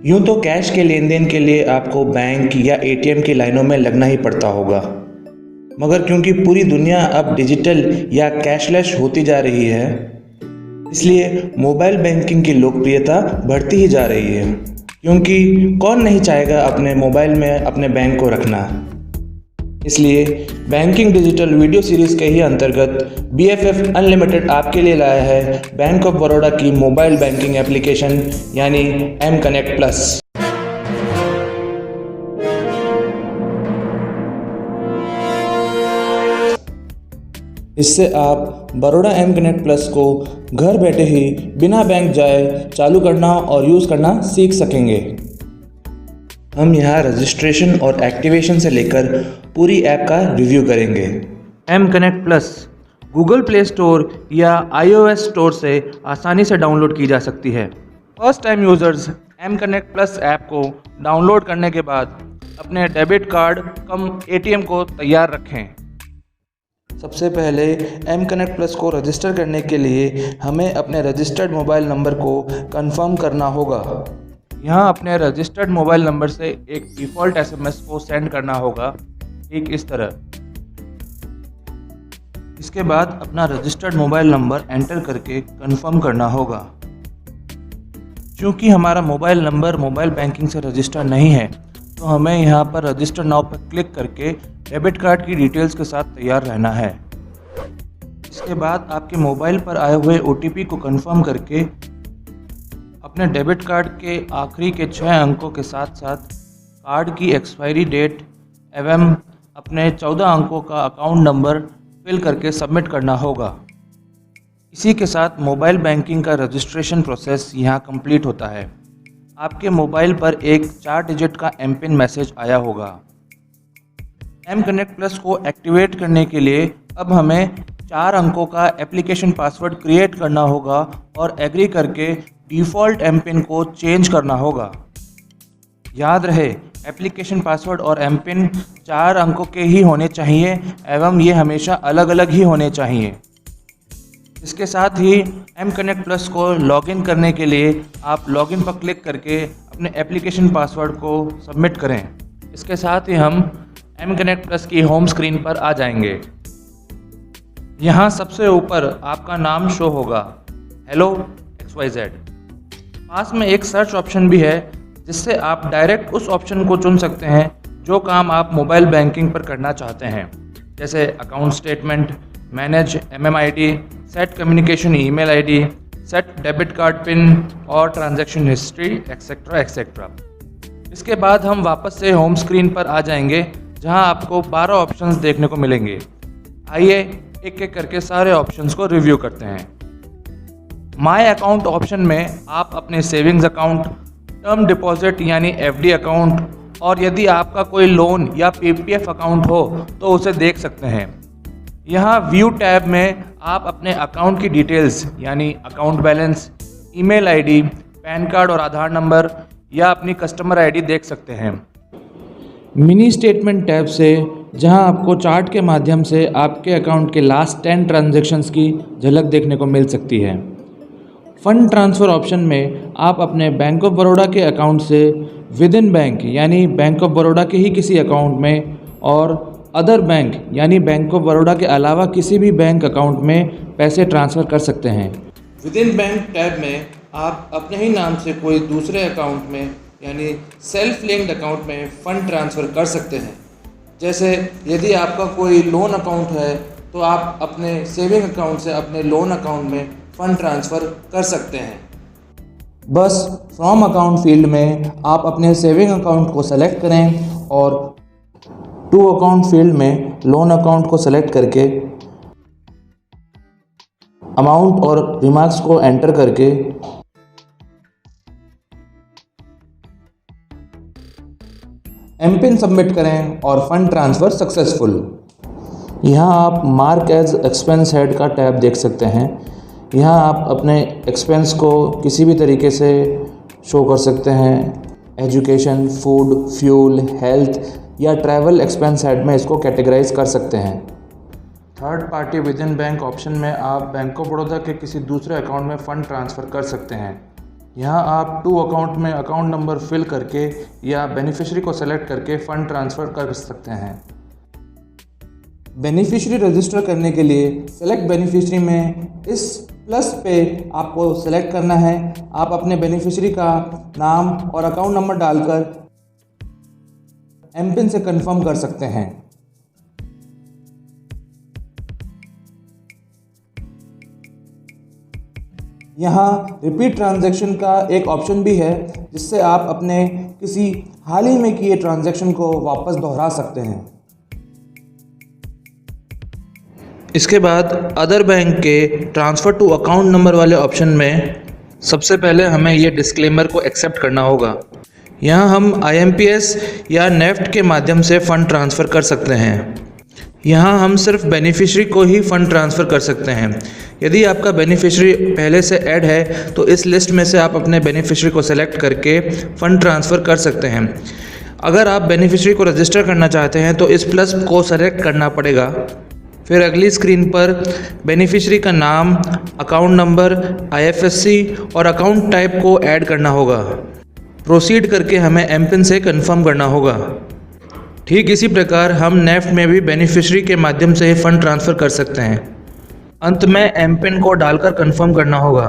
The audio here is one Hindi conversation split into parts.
यूँ तो कैश के लेन देन के लिए आपको बैंक या एटीएम की लाइनों में लगना ही पड़ता होगा, मगर क्योंकि पूरी दुनिया अब डिजिटल या कैशलेस होती जा रही है, इसलिए मोबाइल बैंकिंग की लोकप्रियता बढ़ती ही जा रही है। क्योंकि कौन नहीं चाहेगा अपने मोबाइल में अपने बैंक को रखना। इसलिए बैंकिंग डिजिटल वीडियो सीरीज़ के ही अंतर्गत BFF अनलिमिटेड आपके लिए लाया है बैंक ऑफ बड़ौदा की मोबाइल बैंकिंग एप्लीकेशन यानी M कनेक्ट प्लस। इससे आप बड़ौदा M कनेक्ट प्लस को घर बैठे ही बिना बैंक जाए चालू करना और यूज़ करना सीख सकेंगे। हम यहाँ रजिस्ट्रेशन और एक्टिवेशन से लेकर पूरी ऐप का रिव्यू करेंगे। M connect plus Google play store या iOS स्टोर से आसानी से डाउनलोड की जा सकती है। First time users M connect plus app को डाउनलोड करने के बाद अपने डेबिट कार्ड कम ATM को तैयार रखें। सबसे पहले M कनेक्ट प्लस को रजिस्टर करने के लिए हमें अपने रजिस्टर्ड मोबाइल नंबर को कंफर्म करना होगा। यहाँ अपने रजिस्टर्ड मोबाइल नंबर से एक डिफ़ॉल्ट SMS को सेंड करना होगा, ठीक इस तरह। इसके बाद अपना रजिस्टर्ड मोबाइल नंबर एंटर करके कंफर्म करना होगा। क्योंकि हमारा मोबाइल नंबर मोबाइल बैंकिंग से रजिस्टर नहीं है, तो हमें यहाँ पर रजिस्टर नाउ पर क्लिक करके डेबिट कार्ड की डिटेल्स के साथ तैयार रहना है। इसके बाद आपके मोबाइल पर आए हुए OTP को कंफर्म करके अपने डेबिट कार्ड के आखिरी के 6 अंकों के साथ साथ कार्ड की एक्सपायरी डेट एवं अपने 14 अंकों का अकाउंट नंबर फिल करके सबमिट करना होगा। इसी के साथ मोबाइल बैंकिंग का रजिस्ट्रेशन प्रोसेस यहाँ कंप्लीट होता है। आपके मोबाइल पर एक 4 डिजिट का MPIN मैसेज आया होगा। M कनेक्ट प्लस को एक्टिवेट करने के लिए अब हमें 4 अंकों का एप्लीकेशन पासवर्ड क्रिएट करना होगा और एग्री करके डिफ़ॉल्ट MPIN को चेंज करना होगा। याद रहे, एप्लीकेशन पासवर्ड और MPIN 4 अंकों के ही होने चाहिए एवं ये हमेशा अलग अलग ही होने चाहिए। इसके साथ ही M कनेक्ट प्लस को लॉगिन करने के लिए आप लॉगिन पर क्लिक करके अपने एप्लीकेशन पासवर्ड को सबमिट करें। इसके साथ ही हम M कनेक्ट प्लस की होम स्क्रीन पर आ जाएंगे। यहाँ सबसे ऊपर आपका नाम शो होगा, हेलो XYZ। पास में एक सर्च ऑप्शन भी है, जिससे आप डायरेक्ट उस ऑप्शन को चुन सकते हैं जो काम आप मोबाइल बैंकिंग पर करना चाहते हैं, जैसे account statement, manage MMID, set communication email ID, set debit card pin और ट्रांजैक्शन हिस्ट्री एक्सेट्रा एक्सेट्रा। इसके बाद हम वापस से होम स्क्रीन पर आ जाएंगे, जहां आपको 12 ऑप्शंस देखने को मिलेंगे। आइए एक एक करके सारे ऑप्शंस को रिव्यू करते हैं। माय अकाउंट ऑप्शन में आप अपने सेविंग्स अकाउंट, टर्म डिपॉजिट यानी FD अकाउंट और यदि आपका कोई लोन या PPF अकाउंट हो तो उसे देख सकते हैं। यहाँ व्यू टैब में आप अपने अकाउंट की डिटेल्स यानी account balance, email ID, pan card और आधार नंबर या अपनी कस्टमर ID देख सकते हैं। मिनी स्टेटमेंट टैब से जहां आपको चार्ट के माध्यम से आपके अकाउंट के लास्ट 10 ट्रांजैक्शंस की झलक देखने को मिल सकती है। फंड ट्रांसफ़र ऑप्शन में आप अपने बैंक ऑफ बड़ौदा के अकाउंट से विद इन बैंक यानी बैंक ऑफ बड़ौदा के ही किसी अकाउंट में और अदर बैंक यानी बैंक ऑफ बड़ौदा के अलावा किसी भी बैंक अकाउंट में पैसे ट्रांसफ़र कर सकते हैं। विद इन बैंक टैब में आप अपने ही नाम से कोई दूसरे अकाउंट में यानी सेल्फ लिंक्ड अकाउंट में फ़ंड ट्रांसफ़र कर सकते हैं। जैसे यदि आपका कोई लोन अकाउंट है तो आप अपने सेविंग अकाउंट से अपने लोन अकाउंट में फ़ंड ट्रांसफ़र कर सकते हैं। बस फ्रॉम अकाउंट फील्ड में आप अपने सेविंग अकाउंट को सेलेक्ट करें और टू अकाउंट फील्ड में लोन अकाउंट को सेलेक्ट करके अमाउंट और रिमार्क्स को एंटर करके MPIN सबमिट करें और फंड ट्रांसफ़र सक्सेसफुल। यहाँ आप मार्क एज एक्सपेंस हेड का टैब देख सकते हैं। यहाँ आप अपने एक्सपेंस को किसी भी तरीके से शो कर सकते हैं। एजुकेशन, फूड, फ्यूल, हेल्थ या ट्रैवल एक्सपेंस हेड में इसको कैटेगराइज कर सकते हैं। Third party with in bank option में आप बैंक ऑफ बड़ौदा के किसी दूसरे अकाउंट में फ़ंड ट्रांसफ़र कर सकते हैं। यहाँ आप टू अकाउंट में अकाउंट नंबर फिल करके या बेनिफिशियरी को सेलेक्ट करके फ़ंड ट्रांसफ़र कर सकते हैं। बेनिफिशियरी रजिस्टर करने के लिए सेलेक्ट बेनिफिशियरी में इस प्लस पे आपको सेलेक्ट करना है। आप अपने बेनिफिशियरी का नाम और अकाउंट नंबर डालकर एमपिन से कंफर्म कर सकते हैं। यहाँ रिपीट ट्रांजैक्शन का एक ऑप्शन भी है, जिससे आप अपने किसी हाल ही में किए ट्रांजैक्शन को वापस दोहरा सकते हैं। इसके बाद अदर बैंक के ट्रांसफ़र टू अकाउंट नंबर वाले ऑप्शन में सबसे पहले हमें ये डिस्क्लेमर को एक्सेप्ट करना होगा। यहाँ हम IMPS या नेफ्ट के माध्यम से फ़ंड ट्रांसफ़र कर सकते हैं। यहाँ हम सिर्फ बेनिफिशियरी को ही फ़ंड ट्रांसफ़र कर सकते हैं। यदि आपका बेनिफिशियरी पहले से ऐड है तो इस लिस्ट में से आप अपने बेनिफिशियरी को सेलेक्ट करके फ़ंड ट्रांसफ़र कर सकते हैं। अगर आप बेनिफिशियरी को रजिस्टर करना चाहते हैं तो इस प्लस को सेलेक्ट करना पड़ेगा। फिर अगली स्क्रीन पर बेनिफिशियरी का नाम, अकाउंट नंबर, IFSC और अकाउंट टाइप को ऐड करना होगा। प्रोसीड करके हमें एमपिन से कंफर्म करना होगा। ठीक इसी प्रकार हम नेफ्ट में भी बेनिफिशियरी के माध्यम से फ़ंड ट्रांसफ़र कर सकते हैं। अंत में एमपिन को डालकर कंफर्म करना होगा।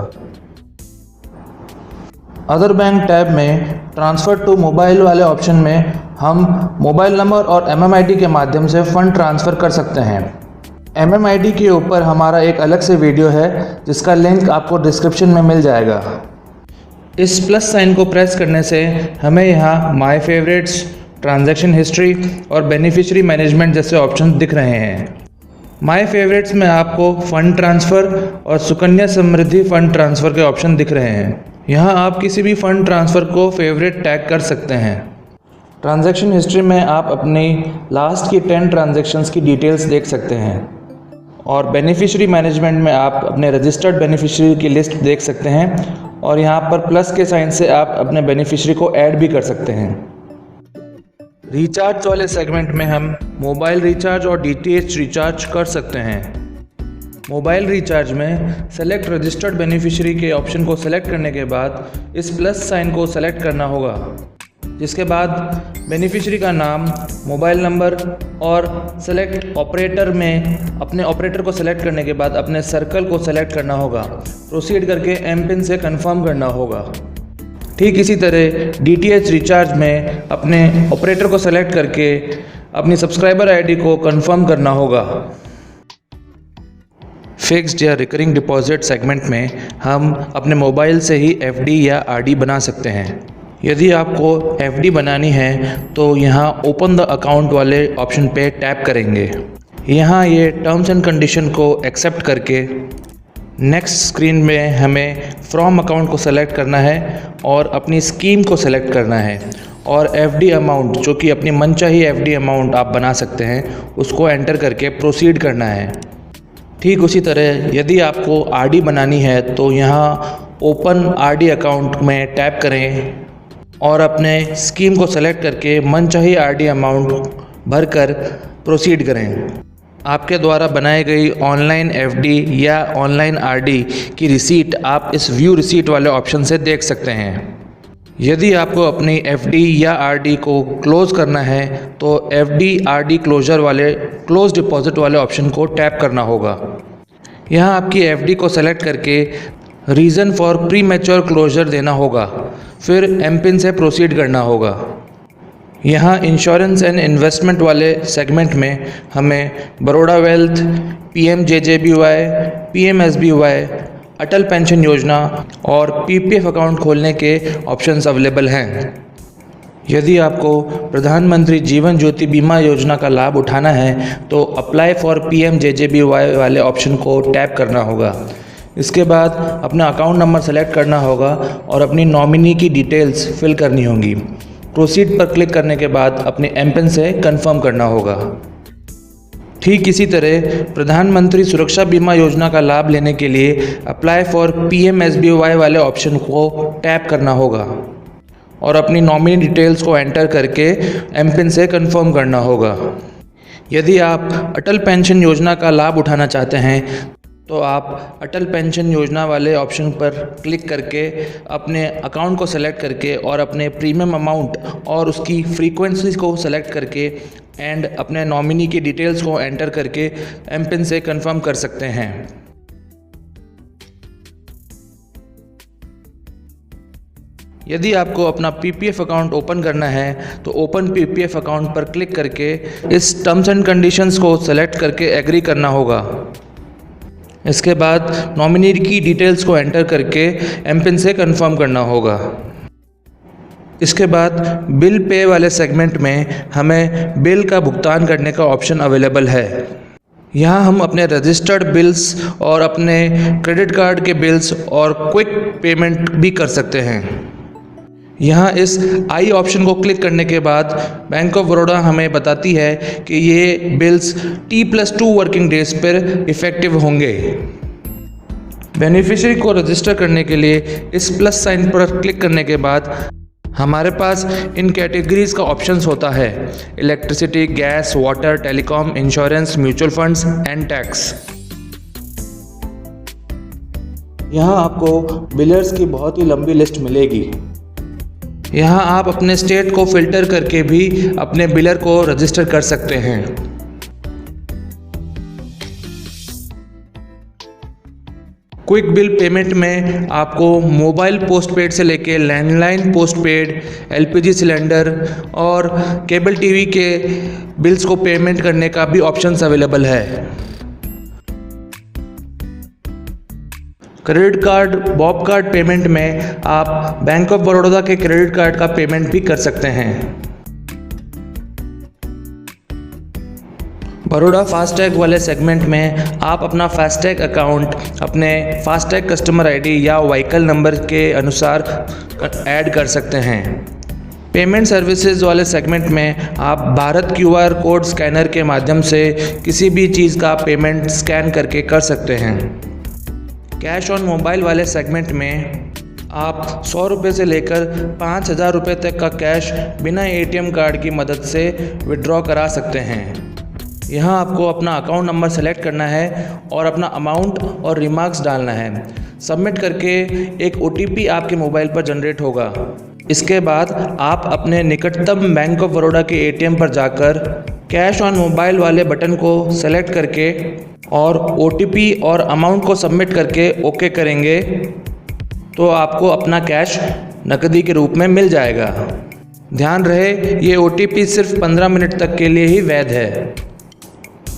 अदर बैंक टैब में ट्रांसफ़र टू मोबाइल वाले ऑप्शन में हम मोबाइल नंबर और MMID के माध्यम से फ़ंड ट्रांसफ़र कर सकते हैं। MMID के ऊपर हमारा एक अलग से वीडियो है, जिसका लिंक आपको डिस्क्रिप्शन में मिल जाएगा। इस प्लस साइन को प्रेस करने से हमें यहाँ माय फेवरेट्स, ट्रांजैक्शन हिस्ट्री और बेनिफिशियरी मैनेजमेंट जैसे ऑप्शन दिख रहे हैं। माय फेवरेट्स में आपको फ़ंड ट्रांसफ़र और सुकन्या समृद्धि फ़ंड ट्रांसफ़र के ऑप्शन दिख रहे हैं। यहाँ आप किसी भी फ़ंड ट्रांसफ़र को फेवरेट टैग कर सकते हैं। ट्रांजैक्शन हिस्ट्री में आप अपनी लास्ट की 10 ट्रांजैक्शंस की डिटेल्स देख सकते हैं और बेनिफिशियरी मैनेजमेंट में आप अपने रजिस्टर्ड बेनिफिशियरी की लिस्ट देख सकते हैं और यहाँ पर प्लस के साइन से आप अपने बेनिफिशियरी को ऐड भी कर सकते हैं। रिचार्ज वाले सेगमेंट में हम मोबाइल रिचार्ज और DTH रिचार्ज कर सकते हैं। मोबाइल रिचार्ज में सेलेक्ट रजिस्टर्ड बेनिफिशियरी के ऑप्शन को सेलेक्ट करने के बाद इस प्लस साइन को सेलेक्ट करना होगा, जिसके बाद बेनिफिशियरी का नाम, मोबाइल नंबर और सेलेक्ट ऑपरेटर में अपने ऑपरेटर को सेलेक्ट करने के बाद अपने सर्कल को सेलेक्ट करना होगा। प्रोसीड करके एमपिन से कंफर्म करना होगा। ठीक इसी तरह DTH रिचार्ज में अपने ऑपरेटर को सेलेक्ट करके अपनी सब्सक्राइबर ID को कंफर्म करना होगा। फिक्स्ड या रिकरिंग डिपॉजिट सेगमेंट में हम अपने मोबाइल से ही FD या RD बना सकते हैं। यदि आपको FD बनानी है तो यहाँ ओपन द अकाउंट वाले ऑप्शन पे टैप करेंगे। यहाँ ये टर्म्स एंड कंडीशन को एक्सेप्ट करके नेक्स्ट स्क्रीन में हमें फ्रॉम अकाउंट को सेलेक्ट करना है और अपनी स्कीम को सेलेक्ट करना है और FD अमाउंट, जो कि अपनी मनचाही FD अमाउंट आप बना सकते हैं, उसको एंटर करके प्रोसीड करना है। ठीक उसी तरह यदि आपको RD बनानी है तो यहाँ ओपन RD अकाउंट में टैप करें और अपने स्कीम को सेलेक्ट करके मनचाही RD अमाउंट भरकर प्रोसीड करें। आपके द्वारा बनाई गई ऑनलाइन FD या ऑनलाइन RD की रिसीट आप इस व्यू रिसीट वाले ऑप्शन से देख सकते हैं। यदि आपको अपनी FD या RD को क्लोज़ करना है तो FD RD क्लोजर वाले क्लोज डिपॉजिट वाले ऑप्शन को टैप करना होगा। यहाँ आपकी FD को सेलेक्ट करके reason for premature closure देना होगा, फिर एमपिन से प्रोसीड करना होगा। यहाँ इंश्योरेंस एंड इन्वेस्टमेंट वाले सेगमेंट में हमें Baroda wealth, PMJJBY, PMSBY, Atal pension Yojana और PPF अकाउंट खोलने के ऑप्शंस अवेलेबल हैं। यदि आपको प्रधानमंत्री जीवन ज्योति बीमा योजना का लाभ उठाना है तो अप्लाई फॉर PMJJBY वाले ऑप्शन को टैप करना होगा। इसके बाद अपना अकाउंट नंबर सेलेक्ट करना होगा और अपनी नॉमिनी की डिटेल्स फिल करनी होंगी। प्रोसीड पर क्लिक करने के बाद अपने एमपिन से कंफर्म करना होगा। ठीक इसी तरह प्रधानमंत्री सुरक्षा बीमा योजना का लाभ लेने के लिए अप्लाई फॉर PMSBY वाले ऑप्शन को टैप करना होगा और अपनी नॉमिनी डिटेल्स को एंटर करके एमपिन से कंफर्म करना होगा। यदि आप अटल पेंशन योजना का लाभ उठाना चाहते हैं तो आप अटल पेंशन योजना वाले ऑप्शन पर क्लिक करके अपने अकाउंट को सेलेक्ट करके और अपने प्रीमियम अमाउंट और उसकी फ्रीक्वेंसी को सेलेक्ट करके एंड अपने नॉमिनी की डिटेल्स को एंटर करके एमपिन से कंफर्म कर सकते हैं। यदि आपको अपना पीपीएफ अकाउंट ओपन करना है तो ओपन पीपीएफ अकाउंट पर क्लिक करके इस टर्म्स एंड कंडीशंस को सेलेक्ट करके एग्री करना होगा। इसके बाद नॉमिनी की डिटेल्स को एंटर करके एमपिन से कंफर्म करना होगा। इसके बाद बिल पे वाले सेगमेंट में हमें बिल का भुगतान करने का ऑप्शन अवेलेबल है। यहाँ हम अपने रजिस्टर्ड बिल्स और अपने क्रेडिट कार्ड के बिल्स और क्विक पेमेंट भी कर सकते हैं। यहाँ इस आई ऑप्शन को क्लिक करने के बाद बैंक ऑफ बड़ौदा हमें बताती है कि ये बिल्स T+2 वर्किंग डेज पर इफ़ेक्टिव होंगे। बेनिफिशियरी को रजिस्टर करने के लिए इस प्लस साइन पर क्लिक करने के बाद हमारे पास इन कैटेगरीज का ऑप्शंस होता है: electricity, gas, water, telecom, insurance, mutual funds and tax. यहाँ आपको बिलर्स की बहुत ही लंबी लिस्ट मिलेगी। यहाँ आप अपने स्टेट को फिल्टर करके भी अपने बिलर को रजिस्टर कर सकते हैं। क्विक बिल पेमेंट में आपको मोबाइल पोस्टपेड से लेके लैंडलाइन पोस्टपेड, एलपीजी सिलेंडर और केबल टीवी के बिल्स को पेमेंट करने का भी ऑप्शंस अवेलेबल है। Credit card, Bob card payment में आप बैंक ऑफ बड़ौदा के क्रेडिट कार्ड का पेमेंट भी कर सकते हैं। बड़ौदा फास्टैग वाले सेगमेंट में आप अपना फास्टैग अकाउंट अपने फास्टैग कस्टमर आईडी या व्हीकल नंबर के अनुसार ऐड कर सकते हैं। पेमेंट सर्विसेज वाले सेगमेंट में आप भारत QR कोड स्कैनर के माध्यम से किसी भी चीज़ का पेमेंट स्कैन करके कर सकते हैं। कैश ऑन मोबाइल वाले सेगमेंट में आप 100 रुपये से लेकर 5,000 रुपये तक का कैश बिना ATM कार्ड की मदद से विड्रॉ करा सकते हैं। यहाँ आपको अपना अकाउंट नंबर सेलेक्ट करना है और अपना अमाउंट और रिमार्क्स डालना है। सबमिट करके एक OTP आपके मोबाइल पर जनरेट होगा। इसके बाद आप अपने निकटतम बैंक ऑफ बड़ौदा के ATM पर जाकर कैश ऑन मोबाइल वाले बटन को सेलेक्ट करके और OTP और अमाउंट को सबमिट करके ओके करेंगे तो आपको अपना कैश नकदी के रूप में मिल जाएगा। ध्यान रहे ये OTP सिर्फ 15 मिनट तक के लिए ही वैध है।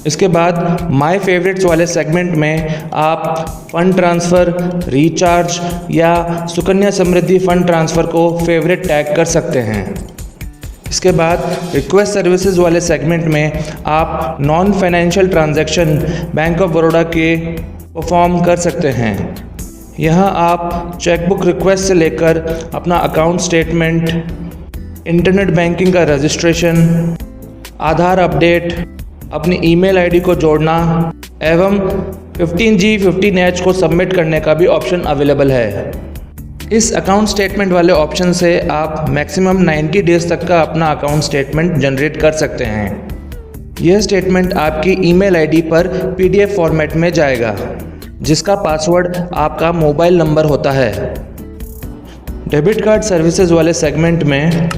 इसके बाद माय फेवरेट्स वाले सेगमेंट में आप फंड ट्रांसफ़र, रिचार्ज या सुकन्या समृद्धि फंड ट्रांसफ़र को फेवरेट टैग कर सकते हैं। इसके बाद रिक्वेस्ट सर्विसेज वाले सेगमेंट में आप non financial transaction bank of Baroda के परफॉर्म कर सकते हैं। यहाँ आप चेकबुक रिक्वेस्ट से लेकर अपना अकाउंट स्टेटमेंट, इंटरनेट बैंकिंग का रजिस्ट्रेशन, आधार अपडेट, अपनी ईमेल आईडी को जोड़ना एवं 15G 15H को सबमिट करने का भी ऑप्शन अवेलेबल है। इस अकाउंट स्टेटमेंट वाले ऑप्शन से आप मैक्सिमम 90 डेज तक का अपना अकाउंट स्टेटमेंट जनरेट कर सकते हैं। यह स्टेटमेंट आपकी ईमेल आईडी पर PDF फॉर्मेट में जाएगा, जिसका पासवर्ड आपका मोबाइल नंबर होता है। डेबिट कार्ड सर्विसेज वाले सेगमेंट में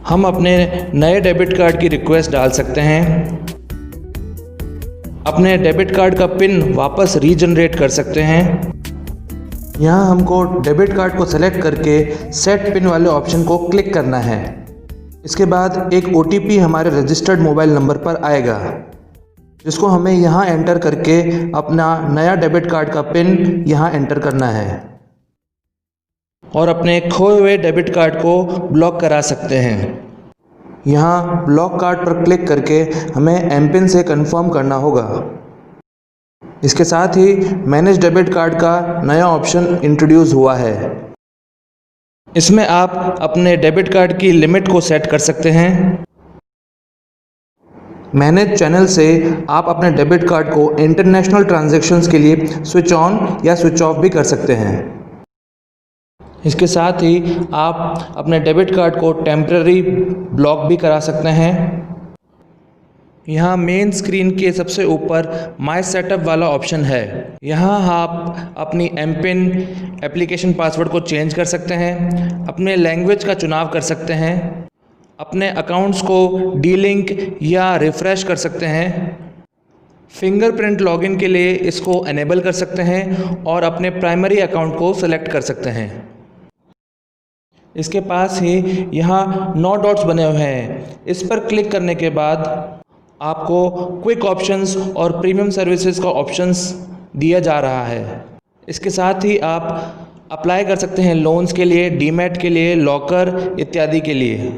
हम अपने नए डेबिट कार्ड की रिक्वेस्ट डाल सकते हैं, अपने डेबिट कार्ड का पिन वापस रीजनरेट कर सकते हैं। यहाँ हमको डेबिट कार्ड को सेलेक्ट करके सेट पिन वाले ऑप्शन को क्लिक करना है। इसके बाद एक OTP हमारे रजिस्टर्ड मोबाइल नंबर पर आएगा, जिसको हमें यहाँ एंटर करके अपना नया डेबिट कार्ड का पिन यहाँ एंटर करना है और अपने खोए हुए डेबिट कार्ड को ब्लॉक करा सकते हैं। यहाँ ब्लॉक कार्ड पर क्लिक करके हमें एमपिन से कंफर्म करना होगा। इसके साथ ही मैनेज डेबिट कार्ड का नया ऑप्शन इंट्रोड्यूस हुआ है। इसमें आप अपने डेबिट कार्ड की लिमिट को सेट कर सकते हैं। मैनेज चैनल से आप अपने डेबिट कार्ड को इंटरनेशनल ट्रांजैक्शंस के लिए स्विच ऑन या स्विच ऑफ भी कर सकते हैं। इसके साथ ही आप अपने डेबिट कार्ड को टेम्पररी ब्लॉक भी करा सकते हैं। यहाँ मेन स्क्रीन के सबसे ऊपर माई सेटअप वाला ऑप्शन है। यहाँ आप अपनी एमपिन एप्लीकेशन पासवर्ड को चेंज कर सकते हैं, अपने लैंग्वेज का चुनाव कर सकते हैं, अपने अकाउंट्स को डीलिंक या रिफ़्रेश कर सकते हैं, फिंगरप्रिंट लॉगिन के लिए इसको एनेबल कर सकते हैं और अपने प्राइमरी अकाउंट को सेलेक्ट कर सकते हैं। इसके पास ही यहाँ 9 डॉट्स बने हुए हैं। इस पर क्लिक करने के बाद आपको क्विक ऑप्शंस और प्रीमियम सर्विसेज का ऑप्शंस दिया जा रहा है। इसके साथ ही आप अप्लाई कर सकते हैं लोन्स के लिए, डीमैट के लिए, लॉकर इत्यादि के लिए।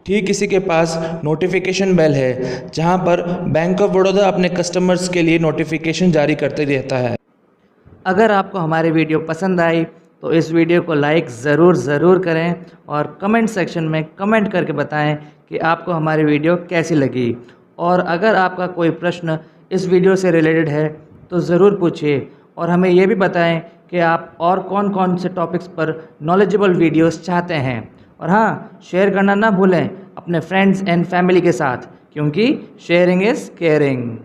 ठीक इसी के पास नोटिफिकेशन बेल है, जहां पर बैंक ऑफ बड़ौदा अपने कस्टमर्स के लिए नोटिफिकेशन जारी करते रहता है। अगर आपको हमारी वीडियो पसंद आई तो इस वीडियो को लाइक ज़रूर करें और कमेंट सेक्शन में कमेंट करके बताएं कि आपको हमारी वीडियो कैसी लगी। और अगर आपका कोई प्रश्न इस वीडियो से रिलेटेड है तो ज़रूर पूछिए और हमें ये भी बताएं कि आप और कौन कौन से टॉपिक्स पर नॉलेजेबल वीडियोस चाहते हैं। और हाँ, शेयर करना ना भूलें अपने फ्रेंड्स एंड फैमिली के साथ, क्योंकि शेयरिंग इज़ केयरिंग।